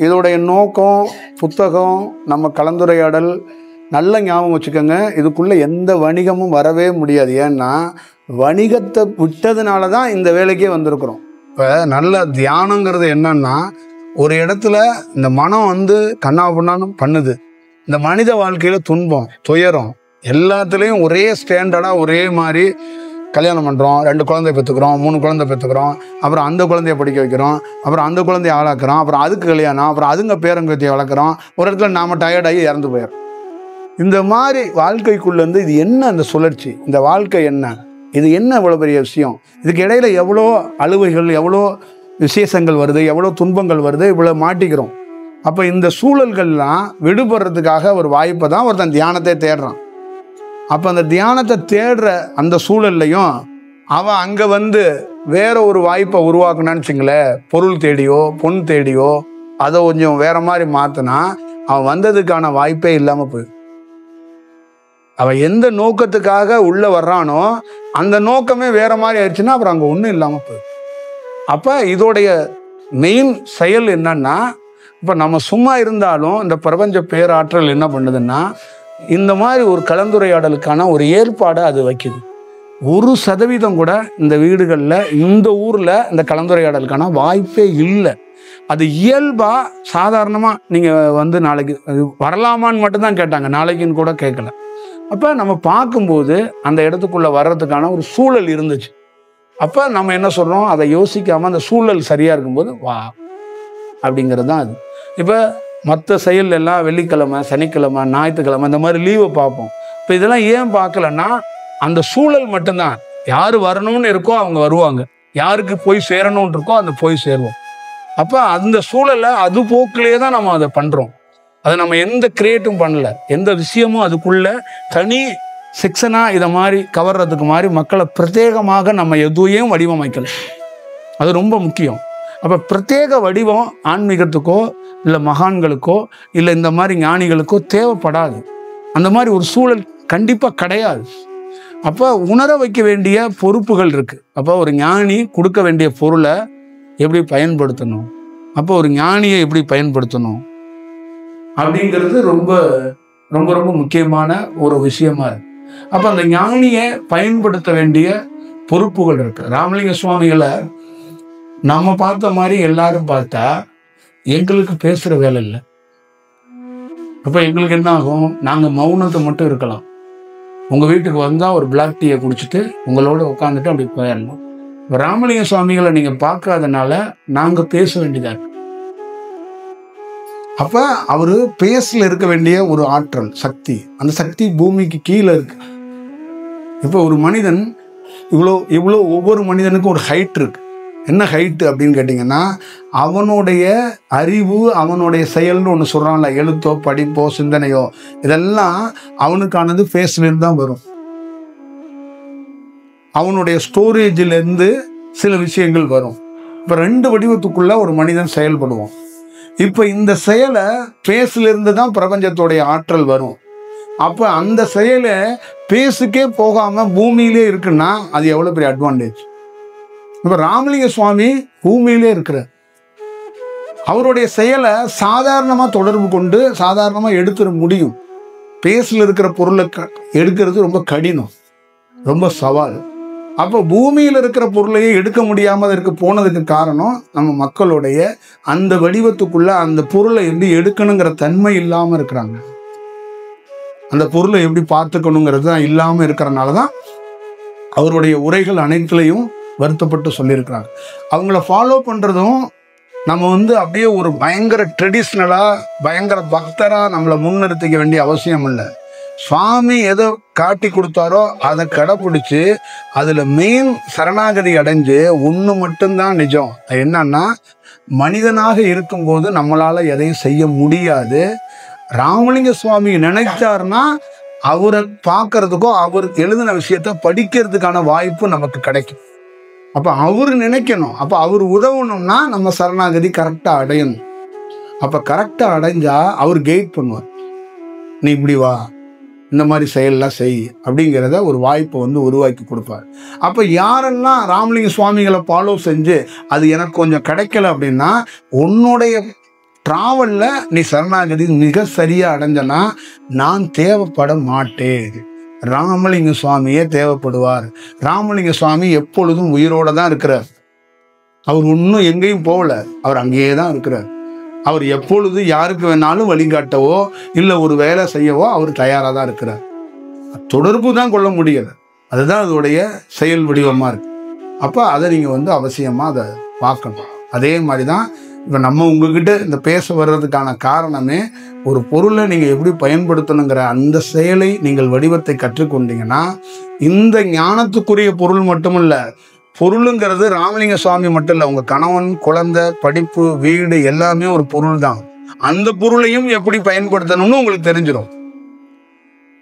இதோடைய நோக்கம், புத்தகம், நம்ம கலந்துரையாடல் நல்ல ஞாபகம் வச்சுக்கோங்க. இதுக்குள்ளே எந்த வணிகமும் வரவே முடியாது. ஏன்னா வணிகத்தை விட்டதுனால தான் இந்த வேலைக்கே வந்திருக்கிறோம். இப்போ நல்ல தியானங்கிறது என்னன்னா, ஒரு இடத்துல இந்த மனம் வந்து கண்ணாபின்னான்னு பண்ணுது. இந்த மனித வாழ்க்கையில் துன்பம், துயரம் எல்லாத்துலேயும் ஒரே ஸ்டாண்டர்டாக ஒரே மாதிரி கல்யாணம் பண்ணுறோம், 2 குழந்தை பெற்றுக்கிறோம், 3 குழந்தை பெற்றுக்கிறோம், அப்புறம் அந்த குழந்தைய படிக்க வைக்கிறோம், அப்புறம் அந்த குழந்தைய ஆளாக்குறோம், அப்புறம் அதுக்கு கல்யாணம், அப்புறம் அதுங்க பேரங்குத்தியை வளர்க்குறோம். ஒரு இடத்துல நாம் டயர்டாகி இறந்து போயிடும். இந்த மாதிரி வாழ்க்கைக்குள்ளேருந்து இது என்ன அந்த சுழற்சி, இந்த வாழ்க்கை என்ன, இது என்ன இவ்வளோ பெரிய விஷயம், இதுக்கு இடையில எவ்வளோ அழுவைகள், எவ்வளோ விசேஷங்கள் வருது, எவ்வளோ துன்பங்கள் வருது, இவ்வளோ மாட்டிக்கிறோம். அப்போ இந்த சூழல்கள்லாம் விடுபடுறதுக்காக ஒரு வாய்ப்பை தான் ஒருத்தன் தியானத்தை தேடுறான். அப்போ அந்த தியானத்தை தேடுற அந்த சூழல்லையும் அவன் அங்கே வந்து வேற ஒரு வாய்ப்பை உருவாக்கணும்னு வச்சுங்களேன், பொருள் தேடியோ பொன் தேடியோ அதை கொஞ்சம் வேற மாதிரி மாற்றினா அவன் வந்ததுக்கான வாய்ப்பே இல்லாமல் போயிடும். அவன் எந்த நோக்கத்துக்காக உள்ளே வர்றானோ அந்த நோக்கமே வேற மாதிரி ஆயிடுச்சுன்னா அப்புறம் அங்கே ஒன்றும் இல்லாமல் போயிடும். அப்போ இதோடைய மெயின் செயல் என்னன்னா, இப்போ நம்ம சும்மா இருந்தாலும் இந்த பிரபஞ்ச பேராற்றல் என்ன பண்ணுதுன்னா, இந்த மாதிரி ஒரு கலந்துரையாடலுக்கான ஒரு ஏற்பாடை அது வைக்குது. 1% கூட இந்த வீடுகளில், இந்த ஊரில் இந்த கலந்துரையாடலுக்கான வாய்ப்பே இல்லை. அது இயல்பாக சாதாரணமாக நீங்கள் வந்து நாளைக்கு வரலாமான்னு மட்டும்தான் கேட்டாங்க, நாளைக்குன்னு கூட கேட்கல. அப்போ நம்ம பார்க்கும்போது அந்த இடத்துக்குள்ளே வர்றதுக்கான ஒரு சூழல் இருந்துச்சு. அப்போ நம்ம என்ன சொல்கிறோம், அதை யோசிக்காமல் அந்த சூழல் சரியாக இருக்கும்போது வா அப்படிங்கிறது தான் அது. இப்போ மற்ற செயல் எல்லாம் வெள்ளிக்கிழமை, சனிக்கிழமை, ஞாயிற்றுக்கிழமை இந்த மாதிரி லீவை பார்ப்போம். இப்போ இதெல்லாம் ஏன் பார்க்கலன்னா, அந்த சூழல் மட்டும்தான். யார் வரணும்னு இருக்கோ அவங்க வருவாங்க, யாருக்கு போய் சேரணும்னு இருக்கோ அந்த போய் சேருவோம். அப்போ அந்த சூழலை அது போக்கிலே தான் நம்ம அதை பண்ணுறோம். அதை நம்ம எந்த கிரியேட்டும் பண்ணல, எந்த விஷயமும் அதுக்குள்ளே தனி செக்ஷனாக இதை மாதிரி கவர்றதுக்கு மாதிரி மக்களை பிரத்யேகமாக நம்ம எதுவும் வடிவமைக்கல. அது ரொம்ப முக்கியம். அப்போ பிரத்யேக வடிவம் ஆன்மீகத்துக்கோ இல்லை மகான்களுக்கோ இல்லை இந்த மாதிரி ஞானிகளுக்கோ தேவைப்படாது. அந்த மாதிரி ஒரு சூழல் கண்டிப்பாக கிடையாது. அப்போ உணர வைக்க வேண்டிய பொறுப்புகள் இருக்குது. அப்போ ஒரு ஞானி கொடுக்க வேண்டிய பொருளை எப்படி பயன்படுத்தணும், அப்போ ஒரு ஞானியை எப்படி பயன்படுத்தணும் அப்படிங்கிறது ரொம்ப ரொம்ப ரொம்ப முக்கியமான ஒரு விஷயமா இருக்கு. அப்போ அந்த ஞானியை பயன்படுத்த வேண்டிய பொறுப்புகள் இருக்கு. ராமலிங்க சுவாமிகளை நம்ம பார்த்த மாதிரி எல்லாரும் பார்த்தா எங்களுக்கு பேசுகிற வேலை இல்லை. அப்போ எங்களுக்கு என்ன ஆகும், நாங்கள் மௌனத்தை மட்டும் இருக்கலாம். உங்கள் வீட்டுக்கு வந்தால் ஒரு பிளாக் டீயை குடிச்சிட்டு உங்களோட உட்காந்துட்டு அப்படி போயிடலாம். ராமலிங்க சுவாமிகளை நீங்கள் பார்க்காதனால நாங்கள் பேச வேண்டியதாக இருக்கு. அப்போ அவர் பேசல இருக்க வேண்டிய ஒரு ஆற்றல் சக்தி, அந்த சக்தி பூமிக்கு கீழே இருக்கு. இப்போ ஒரு மனிதன் இவ்வளோ ஒவ்வொரு மனிதனுக்கும் ஒரு ஹைட் இருக்கு. என்ன ஹைட்டு அப்படின்னு கேட்டிங்கன்னா, அவனுடைய அறிவு, அவனுடைய செயல்னு ஒன்று சொல்கிறான்ல, எழுத்தோ படிப்போ சிந்தனையோ இதெல்லாம் அவனுக்கானது ஃபேஸ்லேருந்து தான் வரும். அவனுடைய ஸ்டோரேஜிலேருந்து சில விஷயங்கள் வரும். இப்போ 2 வடிவத்துக்குள்ள ஒரு மனிதன் செயல்படுவான். இப்போ இந்த செயலை பேஸ்லேருந்து தான் பிரபஞ்சத்தோடைய ஆற்றல் வரும். அப்போ அந்த செயலை பேஸுக்கே போகாமல் பூமியிலே இருக்குன்னா அது எவ்வளோ பெரிய அட்வான்டேஜ். இப்போ ராமலிங்க சுவாமி பூமியிலே இருக்கிறார். அவருடைய செயலை சாதாரணமாக தொடர்பு கொண்டு சாதாரணமாக எடுத்துட முடியும். பேஸில் இருக்கிற பொருளை எடுக்கிறது ரொம்ப கடினம், ரொம்ப சவால். அப்போ பூமியில் இருக்கிற பொருளையே எடுக்க முடியாமல் அதற்கு போனதுக்கு காரணம் நம்ம மக்களுடைய அந்த வடிவத்துக்குள்ள அந்த பொருளை எப்படி எடுக்கணுங்கிற தன்மை இல்லாமல் இருக்கிறாங்க. அந்த பொருளை எப்படி பார்த்துக்கணுங்கிறது தான் இல்லாமல் இருக்கிறனால தான் அவருடைய உரைகள் அனைத்துலையும் வருத்தப்பட்டு சொல்லியிருக்கிறாங்க. அவங்கள ஃபாலோ பண்ணுறதும் நம்ம வந்து அப்படியே ஒரு பயங்கர ட்ரெடிஷ்னலாக பயங்கர பக்தராக நம்மளை முன்னிறுத்திக்க வேண்டிய அவசியம் இல்லை. சுவாமி எதோ காட்டி கொடுத்தாரோ அதை கடைப்பிடிச்சு அதில் மெயின் சரணாகதி அடைஞ்சு ஒன்று மட்டும்தான் நிஜம். என்னன்னா, மனிதனாக இருக்கும்போது நம்மளால் எதையும் செய்ய முடியாது. ராமலிங்க சுவாமி நினைச்சாருன்னா அவரை பார்க்கறதுக்கோ அவர் எழுதின விஷயத்த படிக்கிறதுக்கான வாய்ப்பு நமக்கு கிடைக்கும். அப்போ அவர் நினைக்கணும், அப்போ அவர் உதவணும்னா நம்ம சரணாகதி கரெக்டாக அடையணும். அப்போ கரெக்டாக அடைஞ்சா அவர் கைட் பண்ணுவார். நீ இப்படி வா, இந்த மாதிரி செயலெல்லாம் செய் அப்படிங்கிறத ஒரு வாய்ப்பை வந்து உருவாக்கி கொடுப்பார். அப்போ யாரெல்லாம் ராமலிங்க சுவாமிகளை ஃபாலோ செஞ்சு அது எனக்கு கொஞ்சம் கிடைக்கல அப்படின்னா, உன்னுடைய டிராவல்ல நீ சரணாகதி மிக சரியா அடைஞ்சனா நான் தேவைப்பட மாட்டேன். ராமலிங்க சுவாமியே தேவைப்படுவார். ராமலிங்க சுவாமி எப்பொழுதும் உயிரோட தான் இருக்கிறார். அவர் இன்னும் எங்கேயும் போகல, அவர் அங்கேயே தான் இருக்கிறார். அவர் எப்பொழுது யாருக்கு வேணாலும் வழிகாட்டவோ இல்லை ஒரு வேலை செய்யவோ அவர் தயாராக தான் இருக்கிறார். தொடர்பு தான் கொள்ள முடியலை, அதுதான் அதோடைய செயல் வடிவமாக இருக்கு. அப்போ அதை நீங்கள் அவசியமாக அதை பார்க்கணும். அதே மாதிரி தான் இப்போ நம்ம உங்ககிட்ட இந்த பேச வர்றதுக்கான காரணமே ஒரு பொருளை நீங்கள் எப்படி பயன்படுத்தணுங்கிற அந்த செயலை நீங்கள் வடிவத்தை கற்றுக்கொண்டீங்கன்னா இந்த ஞானத்துக்குரிய பொருள் மட்டுமில்ல, பொருளுங்கிறது ராமலிங்க சுவாமி மட்டும் இல்லை, உங்கள் கணவன், குழந்தை, படிப்பு, வீடு எல்லாமே ஒரு பொருள் தான். அந்த பொருளையும் எப்படி பயன்படுத்தணும்னு உங்களுக்கு தெரிஞ்சிடும்.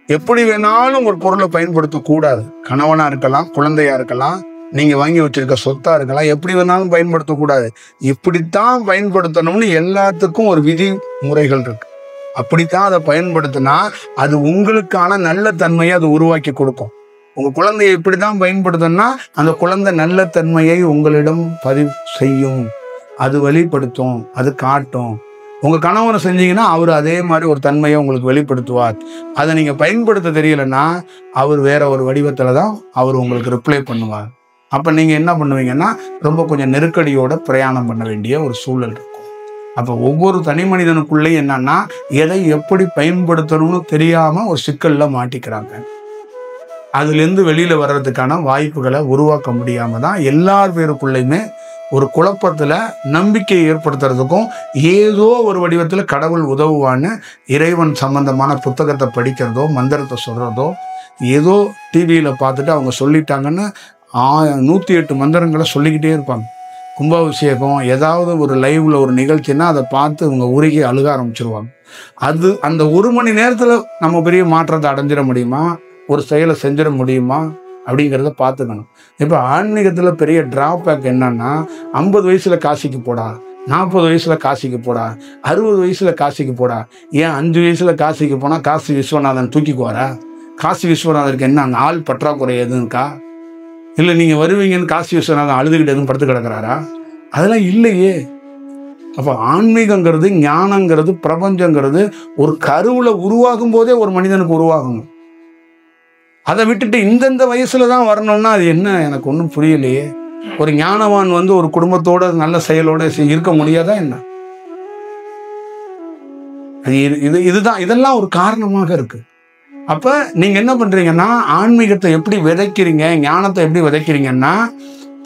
எப்படி வேணாலும் ஒரு பொருளை பயன்படுத்தக்கூடாது. கணவனாக இருக்கலாம், குழந்தையா இருக்கலாம், நீங்கள் வாங்கி வச்சிருக்க சொத்தாக இருக்கலாம், எப்படி வேணாலும் பயன்படுத்தக்கூடாது. இப்படித்தான் பயன்படுத்தணும்னு எல்லாத்துக்கும் ஒரு விதிமுறைகள் இருக்கு. அப்படித்தான் அதை பயன்படுத்தினா அது உங்களுக்கான நல்ல தன்மையை அது உருவாக்கி கொடுக்கும். உங்கள் குழந்தையை இப்படி தான் பயன்படுத்தணும்னா அந்த குழந்தை நல்ல தன்மையை உங்களிடம் பதிவு செய்யும், அது வெளிப்படுத்தும், அது காட்டும். உங்கள் கணவனை செஞ்சீங்கன்னா அவர் அதே மாதிரி ஒரு தன்மையை உங்களுக்கு வெளிப்படுத்துவார். அதை நீங்கள் பயன்படுத்த தெரியலைன்னா அவர் வேற ஒரு வடிவத்தில் தான் அவர் உங்களுக்கு ரிப்ளை பண்ணுவார். அப்போ நீங்கள் என்ன பண்ணுவீங்கன்னா ரொம்ப கொஞ்சம் நெருக்கடியோட பிரயாணம் பண்ண வேண்டிய ஒரு சூழல் இருக்கும். அப்போ ஒவ்வொரு தனி மனிதனுக்குள்ளேயும் என்னன்னா எதை எப்படி பயன்படுத்தணும்னு தெரியாமல் ஒரு சிக்கலில் மாட்டிக்கிறாங்க. அதுலேருந்து வெளியில் வர்றதுக்கான வாய்ப்புகளை உருவாக்க முடியாமல் தான் எல்லார் பேருக்குள்ளேயுமே ஒரு குழப்பத்தில் நம்பிக்கையை ஏற்படுத்துறதுக்கும் ஏதோ ஒரு வடிவத்தில் கடவுள் உதவுவான்னு இறைவன் சம்பந்தமான புத்தகத்தை படிக்கிறதோ மந்திரத்தை சொல்கிறதோ ஏதோ டிவியில் பார்த்துட்டு அவங்க சொல்லிட்டாங்கன்னு 108 மந்திரங்களை சொல்லிக்கிட்டே இருப்பாங்க. கும்பாபிஷேகம் ஏதாவது ஒரு லைவ்ல ஒரு நிகழ்ச்சின்னா அதை பார்த்து இவங்க உருகி அழுக ஆரம்பிச்சிருவாங்க. அந்த 1 மணி நேரத்தில் நம்ம பெரிய மாற்றத்தை அடைஞ்சிட முடியுமா, ஒரு செயலை செஞ்சிட முடியுமா அப்படிங்கிறத பார்த்துக்கணும். இப்போ ஆன்மீகத்தில் பெரிய டிராபேக் என்னன்னா 50 வயசில் காசிக்கு போடா, 40 வயசில் காசிக்கு போடா, 60 வயசில் காசிக்கு போடா. ஏன் 5 வயசில் காசிக்கு போனால் காசி விஸ்வநாதன் தூக்கிக்குவாரா? காசி விஸ்வநாதருக்கு என்ன அங்கே ஆள் பற்றாக்குறை எதுவும் இருக்கா? இல்லை நீங்கள் வருவீங்கன்னு காசி விஸ்வநாதன் அழுதுகிட்டு எதுவும் படுத்து கிடக்கிறாரா? அதெல்லாம் இல்லையே. அப்போ ஆன்மீகங்கிறது, ஞானங்கிறது, பிரபஞ்சங்கிறது ஒரு கருவில் உருவாகும் போதே ஒரு மனிதனுக்கு உருவாகணும். அதை விட்டுட்டு இந்தந்த வயசுல தான் வரணும்னா அது என்ன, எனக்கு ஒன்றும் புரியலையே. ஒரு ஞானவான் ஒரு குடும்பத்தோட நல்ல செயலோட இருக்க முடியாதா என்ன? இதுதான், இதெல்லாம் ஒரு காரணமாக இருக்கு. அப்ப நீங்க என்ன பண்றீங்கன்னா ஆன்மீகத்தை எப்படி விதைக்கிறீங்க, ஞானத்தை எப்படி விதைக்கிறீங்கன்னா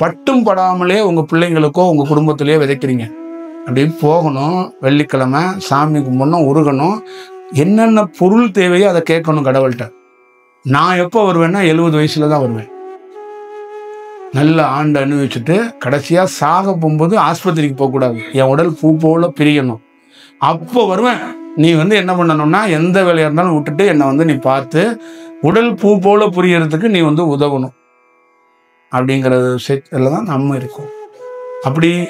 பட்டும் படாமலே உங்க பிள்ளைங்களுக்கோ உங்க குடும்பத்திலேயே விதைக்கிறீங்க. அப்படி போகணும், வெள்ளிக்கிழமை சாமி கும்பிடணும், உருகணும், என்னென்ன பொருள் தேவையோ அதை கேட்கணும் கடவுள்கிட்ட. நான் எப்போ வருவேன்னா 70 வயசுல தான் வருவேன். நல்ல ஆண்டு அனுபவிச்சுட்டு கடைசியா சாக போகும்போது ஆஸ்பத்திரிக்கு போகக்கூடாது, என் உடல் பூ போல பிரியணும், அப்போ வருவேன். நீ என்ன பண்ணணும்னா எந்த வேலையா இருந்தாலும் விட்டுட்டு என்னை நீ பார்த்து உடல் பூ போல புரியறதுக்கு நீ உதவணும் அப்படிங்கிறது விஷயத்துல தான் நம்ம இருக்கோம்.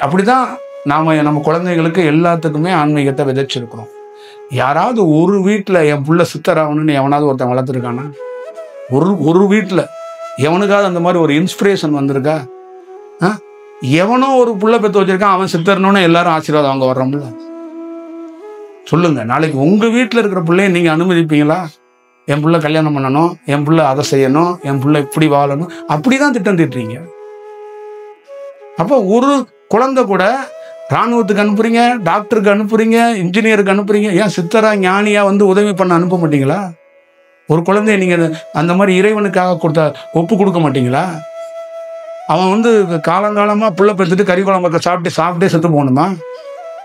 அப்படிதான் நாம நம்ம குழந்தைகளுக்கு எல்லாத்துக்குமே ஆன்மீகத்தை விதைச்சிருக்கிறோம். யாராவது ஒரு வீட்டில் என் புள்ள சித்தராகணும்னு எவனாவது ஒருத்தன் வளர்த்துருக்கானா? ஒரு வீட்டில் எவனுக்காவது அந்த மாதிரி ஒரு இன்ஸ்பிரேஷன் வந்திருக்கா? எவனோ ஒரு புள்ள பெற்று வச்சிருக்கான், அவன் சித்தரணும்னு எல்லாரும் ஆசீர்வாதம் அவங்க வர்றோம்ல. சொல்லுங்க, நாளைக்கு உங்க வீட்டில் இருக்கிற பிள்ளைய நீங்க அனுமதிப்பீங்களா? என் பிள்ளை கல்யாணம் பண்ணணும், என் பிள்ளை அதை செய்யணும், என் பிள்ளை இப்படி வாழணும், அப்படிதான் திட்டம் தீட்டுறீங்க. அப்போ ஒரு குழந்தை கூட இராணுவத்துக்கு அனுப்புறீங்க, டாக்டருக்கு அனுப்புறீங்க, இன்ஜினியருக்கு அனுப்புறீங்க, ஏன் சித்தரா ஞானியா உதவி பண்ண அனுப்ப மாட்டீங்களா? ஒரு குழந்தைய நீங்க அந்த மாதிரி இறைவனுக்காக ஒப்பு கொடுக்க மாட்டீங்களா? அவன் காலங்காலமா பிள்ளை பெற்றுட்டு கறி குழம்பு சாப்பிட்டே செத்து போகணுமா?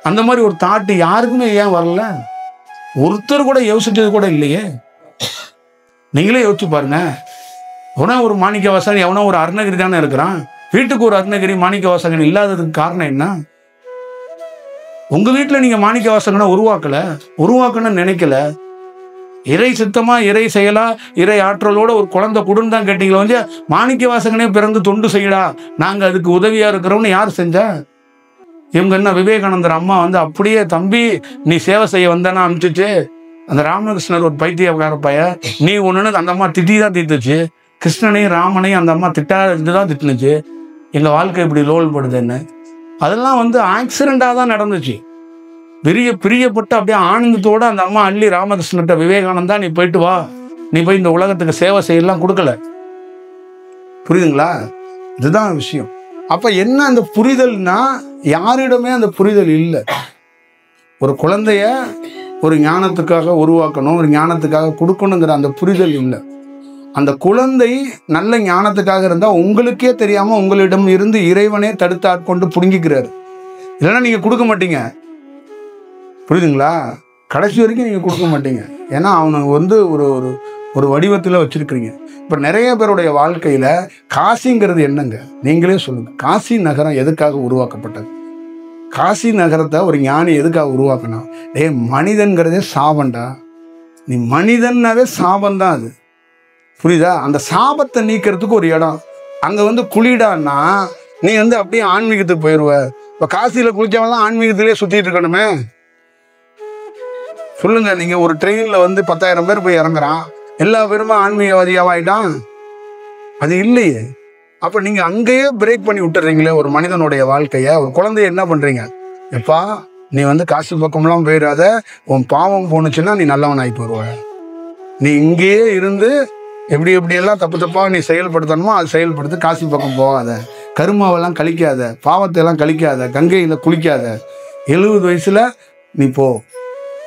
அந்த மாதிரி ஒரு தாட்டு யாருக்குமே ஏன் வரல? ஒருத்தர் கூட யோசிச்சது கூட இல்லையே. நீங்களே யோசிச்சு பாருங்க. எவனா ஒரு மாணிக்க வாசகன், எவனா ஒரு அருணகிரி தானே இருக்கிறான். வீட்டுக்கு ஒரு அருணகிரி மாணிக்க வாசகன் இல்லாததுக்கு காரணம் என்ன? உங்க வீட்டுல நீங்க மாணிக்க வாசகனை உருவாக்கணும்னு நினைக்கல. இறை சித்தமா, இறை செயலா, இறை ஆற்றலோட ஒரு குழந்தை குடுன்னு தான் கேட்டீங்களா? மாணிக்க வாசகனே பிறந்து தொண்டு செய்யடா, நாங்க அதுக்கு உதவியா இருக்கிறோம்னு யார் செஞ்சா? இவங்க என்ன விவேகானந்தர் அம்மா அப்படியே தம்பி நீ சேவை செய்ய வந்தேன்னா அனுப்பிச்சிச்சு. அந்த ராமகிருஷ்ணர் ஒரு பைத்தியக்கார பைய, நீ ஒண்ணுன்னு அந்த அம்மா திட்டி தான் தீர்த்துச்சு. கிருஷ்ணனையும் ராமனையும் அந்த அம்மா திட்டாதான் திட்டுனுச்சு. எங்க வாழ்க்கை இப்படி லோல் படுதுன்னு. அதெல்லாம் ஆக்சிடென்டா தான் நடந்துச்சு. பிரியப்பட்டு அப்படியே ஆனந்தத்தோட அந்த அம்மா அள்ளி ராமகிருஷ்ணர்கிட்ட, விவேகானந்தா நீ போயிட்டு வா, நீ போய் இந்த உலகத்துக்கு சேவை செய்யலாம் கொடுக்கல. புரியுதுங்களா? இதுதான் விஷயம். அப்ப என்ன அந்த புரிதல்னா, யாரிடமே அந்த புரிதல் இல்லை. ஒரு குழந்தைய ஒரு ஞானத்துக்காக உருவாக்கணும், ஒரு ஞானத்துக்காக கொடுக்கணுங்கிற அந்த புரிதல் இல்லை. அந்த குழந்தை நல்ல ஞானத்துக்காக இருந்தா உங்களுக்கே தெரியாம உங்களிடம் இருந்து இறைவனே தடுத்து ஆட்கொண்டு புடுங்கிக்கிறாரு. இல்லைன்னா நீங்க கொடுக்க மாட்டீங்க. புரியுதுங்களா? கடைசி வரைக்கும் நீங்க கொடுக்க மாட்டீங்க. ஏன்னா அவனுக்கு ஒரு ஒரு ஒரு வடிவத்தில் வச்சிருக்கிறீங்க. இப்ப நிறைய பேருடைய வாழ்க்கையில காசிங்கிறது என்னங்க? நீங்களே சொல்லுங்க. காசி நகரம் எதுக்காக உருவாக்கப்பட்டது? காசி நகரத்தை ஒரு ஞானி எதுக்காக உருவாக்கணும்? மனிதன்கிறதே சாபண்டா. நீ மனிதன்னாவே சாபந்தான் அது. புரியுதா? அந்த சாபத்தை நீக்கிறதுக்கு ஒரு இடம் அங்க குளிடான்னா நீ அப்படியே ஆன்மீகத்துக்கு போயிடுவ. இப்ப காசியில குளிச்சவெல்லாம் ஆன்மீகத்திலேயே சுத்திட்டு இருக்கணுமே. சொல்லுங்க. நீங்க ஒரு ட்ரெயின்ல 10,000 பேர் போய் இறங்குறான், எல்லா பேருமே ஆன்மீகவாதியாவாயிட்டான்? அது இல்லையே. அப்ப நீங்க அங்கேயே பிரேக் பண்ணி விட்டுறீங்களே ஒரு மனிதனுடைய வாழ்க்கைய. ஒரு குழந்தைய என்ன பண்றீங்க? எப்பா நீ காசு பக்கம்லாம் போயிடாத, உன் பாவம் போனுச்சுன்னா நீ நல்லவன் ஆயிட்டு வருவ. நீ இங்கேயே இருந்து எப்படியெல்லாம் தப்பா நீ செயல்படுத்தணுமோ அது செயல்படுத்து. காசி பக்கம் போகாத, கருமாவெல்லாம் கழிக்காத, பாவத்தை எல்லாம் கழிக்காத, கங்கையில குளிக்காத, 70 வயசுல நீ போ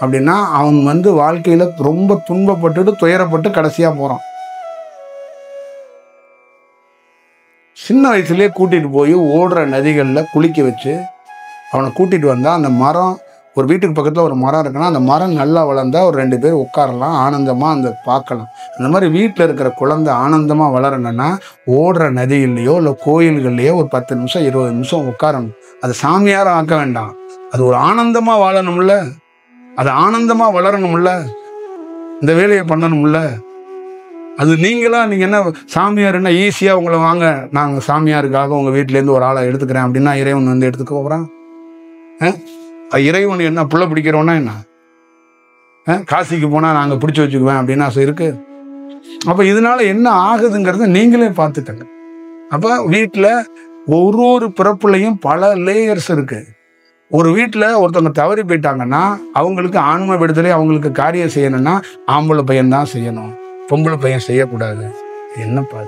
அப்படின்னா அவன் வாழ்க்கையில ரொம்ப துன்பப்பட்டுட்டு துயரப்பட்டு கடைசியா போறான். சின்ன வயசுலயே கூட்டிட்டு போய் ஓடுற நதிகள்ல குளிக்க வச்சு அவனை கூட்டிட்டு வந்தா, அந்த மரம், ஒரு வீட்டுக்கு பக்கத்துல ஒரு மரம் இருக்குன்னா அந்த மரம் நல்லா வளர்ந்தா ஒரு 2 பேர் உட்காரலாம், ஆனந்தமா அந்த பார்க்கலாம். அந்த மாதிரி வீட்டில் இருக்கிற குழந்தை ஆனந்தமா வளரணும்னா ஓடுற நதிகள்லையோ இல்லை கோயில்கள்லையோ ஒரு 10 நிமிஷம் 20 நிமிஷம் உட்காரணும். அது சாமியாரம் ஆக்க வேண்டாம். அது ஒரு ஆனந்தமா வாழணும்ல, அது ஆனந்தமா வளரணும்ல, இந்த வேலையை பண்ணணும்ல. அது நீங்க என்ன சாமியார் என்ன ஈஸியா உங்களை வாங்க நாங்க சாமியாருக்காக உங்க வீட்டுல இருந்து ஒரு ஆளை எடுத்துக்கிறேன் அப்படின்னா இறைவன் எடுத்துக்க போறான்? இறைவன் என்ன புள்ள பிடிக்கிறோன்னா என்ன? காசிக்கு போனா நாங்க பிடிச்சி வச்சுக்குவேன் அப்படின்னு ஆசை இருக்கு. அப்ப இதனால என்ன ஆகுதுங்கிறத நீங்களே பார்த்துக்கங்க. அப்ப வீட்டுல ஒரு பிறப்புலையும் பல லேயர்ஸ் இருக்கு. ஒரு வீட்டுல ஒருத்தவங்க தவறி போயிட்டாங்கன்னா அவங்களுக்கு ஆன்ம விடுதலை, அவங்களுக்கு காரியம் செய்யணும்னா ஆம்பளை பையன் தான் செய்யணும், பொம்பளை பையன் செய்யக்கூடாது. என்னப்பா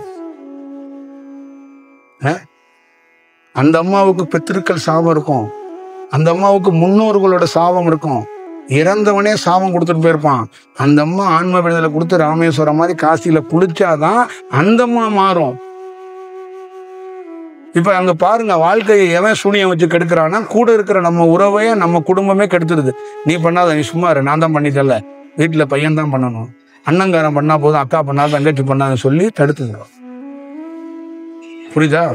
அந்த அம்மாவுக்கு பித்திருக்கள் சாபம் இருக்கும், அந்த அம்மாவுக்கு முன்னோர்களோட சாபம் இருக்கும், இறந்தவனே சாபம் கொடுத்துட்டு போயிருப்பான். அந்த அம்மா ஆன்ம விடுதலை கொடுத்து ராமேஸ்வரம் மாதிரி காசியில குளிச்சாதான் அந்த அம்மா மாறும். இப்ப அங்க பாருங்க, வாழ்க்கையை எவன் சூனியம் வச்சு கெடுக்கிறான்னா கூட இருக்கிற நம்ம உறவையே நம்ம குடும்பமே கெடுத்துருது. நீ பண்ணாத, நீ சும்மா இரு, நான் தான் பண்ணிட்டல, வீட்டுல பையன் தான் பண்ணணும், அண்ணங்காரன் பண்ணா போதும், அக்கா பண்ணாத, தங்கச்சி பண்ணாதுன்னு சொல்லி தடுத்துக்கிறோம். புரியுதா?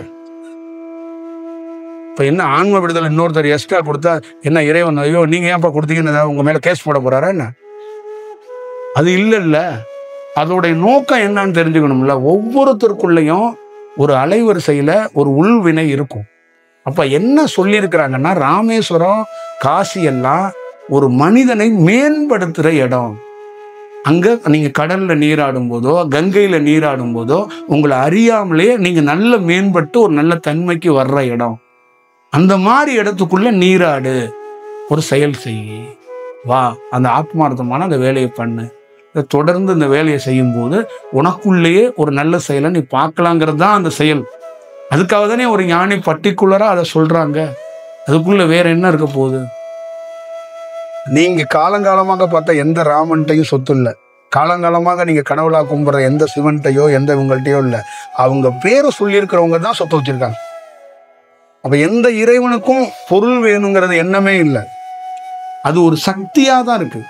இப்ப என்ன ஆன்ம விடுதலை இன்னொருத்தர் எக்ஸ்ட்ரா கொடுத்தா என்ன இறைவன் ஐயோ நீங்க ஏன்ப்பா கொடுத்தீங்கன்னு உங்க மேல கேஸ் போட போறாரா என்ன? அது இல்ல. அதோடைய நோக்கம் என்னன்னு தெரிஞ்சுக்கணும்ல. ஒவ்வொருத்தருக்குள்ளயும் ஒரு அலைவரிசையில ஒரு உள்வினை இருக்கும். அப்ப என்ன சொல்லி இருக்கிறாங்கன்னா, ராமேஸ்வரம் காசி எல்லாம் ஒரு மனிதனை மேம்படுத்துற இடம். அங்க நீங்க கடல்ல நீராடும் போதோ கங்கையில நீராடும் போதோ உங்களை அறியாமலே நீங்க நல்ல மேம்பட்டு ஒரு நல்ல தன்மைக்கு வர்ற இடம். அந்த மாதிரி இடத்துக்குள்ள நீராடு, ஒரு செயல் செய்ய வா, அந்த ஆத்மார்த்தமான அந்த வேலையை பண்ணு. தொடர்ந்து இந்த வேலையை செய்யும் போது உனக்குள்ளேயே ஒரு நல்ல செயலை நீ பார்க்கலாங்கிறது தான் அந்த செயல். அதுக்காக தானே ஒரு ஞானி பர்டிகுலரா அதை சொல்றாங்க. அதுக்குள்ள வேற என்ன இருக்க போகுது? நீங்க காலங்காலமாக பார்த்த எந்த ராமன்ட்டையும் சொத்து இல்லை, காலங்காலமாக நீங்க கடவுளா கும்பிட்ற எந்த சிவன்ட்டையோ எந்த இவங்கள்ட்டையோ இல்லை. அவங்க பேரை சொல்லியிருக்கிறவங்க தான் சொத்து வச்சிருக்காங்க. அப்ப எந்த இறைவனுக்கும் பொருள் வேணுங்கிறது எண்ணமே இல்லை. அது ஒரு சக்தியா தான் இருக்கு,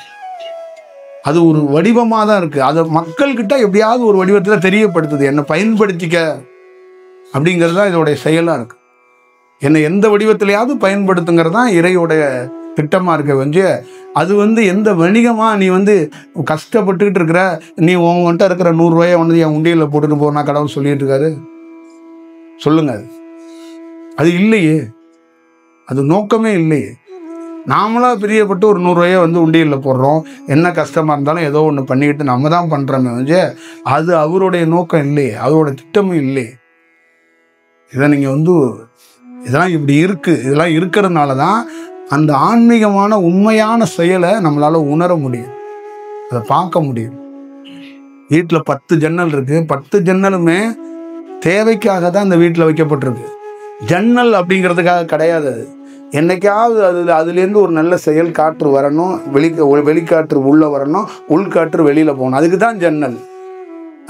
அது ஒரு வடிவமா தான் இருக்கு. அதை மக்கள்கிட்ட எப்படியாவது ஒரு வடிவத்துல தெரியப்படுத்துது, என்னை பயன்படுத்திக்க அப்படிங்கிறது தான் இதோடைய செயலா இருக்கு. என்னை எந்த வடிவத்திலையாவது பயன்படுத்துங்கிறது தான் இறையோடைய திட்டமா இருக்க வந்து. அது எந்த வணிகமா நீ கஷ்டப்பட்டுக்கிட்டு இருக்கிற, நீ உங்ககிட்ட இருக்கிற 100 ரூபாயை என் உண்டியல போட்டுட்டு போனா கடவுள் சொல்லிட்டு இருக்காரு? சொல்லுங்க. அது இல்லையே, அது நோக்கமே இல்லையே. நாமளா பிரியப்பட்டு ஒரு 100 ரூபாயை உண்டியல்ல போடுறோம். என்ன கஷ்டமா இருந்தாலும் ஏதோ ஒன்று பண்ணிக்கிட்டு நம்ம தான் பண்றோமே வந்து, அது அவருடைய நோக்கம் இல்லையே, அவரோட திட்டமும் இல்லையே. இதை நீங்க இதெல்லாம் இப்படி இருக்கு. இதெல்லாம் இருக்கிறதுனால தான் அந்த ஆன்மீகமான உண்மையான செயலை நம்மளால உணர முடியும், அதை பார்க்க முடியும். வீட்டில் 10 ஜன்னல் இருக்கு, 10 ஜன்னலுமே தேவைக்காக தான் அந்த வீட்டில் வைக்கப்பட்டிருக்கு. ஜன்னல் அப்படிங்கிறதுக்காக கிடையாது. அது என்னைக்காவது அதுலேருந்து ஒரு நல்ல செயல் காற்று வரணும், வெளிக்காற்று உள்ளே வரணும், உள்காற்று வெளியில் போகணும், அதுக்கு தான் ஜன்னல்.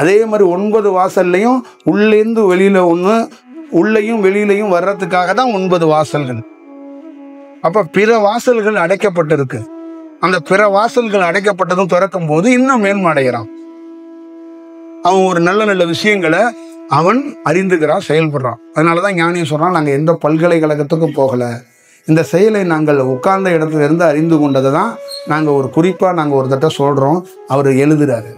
அதே மாதிரி 9 வாசல்லையும் உள்ளேருந்து வெளியில் ஒன்று, உள்ளேயும் வெளியிலையும் வர்றதுக்காக தான் 9 வாசல்கள். அப்போ பிற வாசல்கள் அடைக்கப்பட்டிருக்கு. அந்த பிற வாசல்கள் அடைக்கப்பட்டதும் திறக்கும் போது இன்னும் மேன்மடைகிறான். அவன் ஒரு நல்ல நல்ல விஷயங்களை அவன் அறிந்துக்கிறான், செயல்படுறான். அதனாலதான் ஞானியம் சொல்றான், நாங்கள் எந்த பல்கலைக்கழகத்துக்கும் போகலை, இந்த செயலை நாங்கள் உட்கார்ந்த இடத்துல இருந்து அறிந்து கொண்டதை தான் நாங்கள் ஒரு குறிப்பாக நாங்கள் ஒரு தட்ட சொல்கிறோம். அவர் எழுதுறாரு.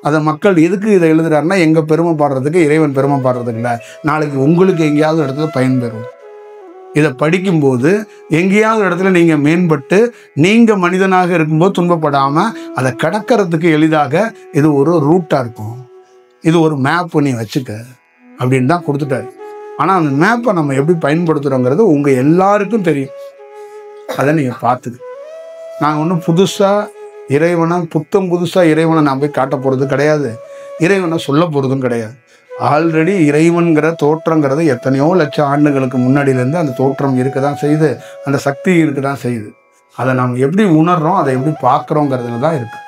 அதை மக்கள் எதுக்கு இதை எழுதுறாருன்னா, எங்கள் பெருமை பாடுறதுக்கு, இறைவன் பெருமை பாடுறதுக்கு இல்லை, நாளைக்கு உங்களுக்கு எங்கேயாவது இடத்துல பயன்பெறும். இதை படிக்கும்போது எங்கேயாவது இடத்துல நீங்கள் மேம்பட்டு நீங்கள் மனிதனாக இருக்கும்போது துன்பப்படாமல் அதை கடக்கிறதுக்கு எளிதாக இது ஒரு ரூட்டாக இருக்கும், இது ஒரு மேப் நீ வச்சுக்க அப்படின்னு தான் கொடுத்துட்டாரு. ஆனால் அந்த மேப்பை நம்ம எப்படி பயன்படுத்துகிறோங்கிறது உங்கள் எல்லாருக்கும் தெரியும். அதை நீங்கள் பார்த்துக்கு. நாங்கள் ஒன்றும் புதுசாக இறைவனை புதுசாக இறைவனை நான் போய் காட்ட போகிறது கிடையாது, இறைவனை சொல்ல போகிறதும் கிடையாது. ஆல்ரெடி இறைவன்கிற தோற்றங்கிறது எத்தனையோ லட்சம் ஆண்டுகளுக்கு முன்னாடியிலேருந்து அந்த தோற்றம் இருக்க தான் செய்யுது, அந்த சக்தி இருக்க தான் செய்யுது. அதை நாம் எப்படி உணர்றோம், அதை எப்படி பார்க்குறோங்கிறதுல தான் இருக்குது.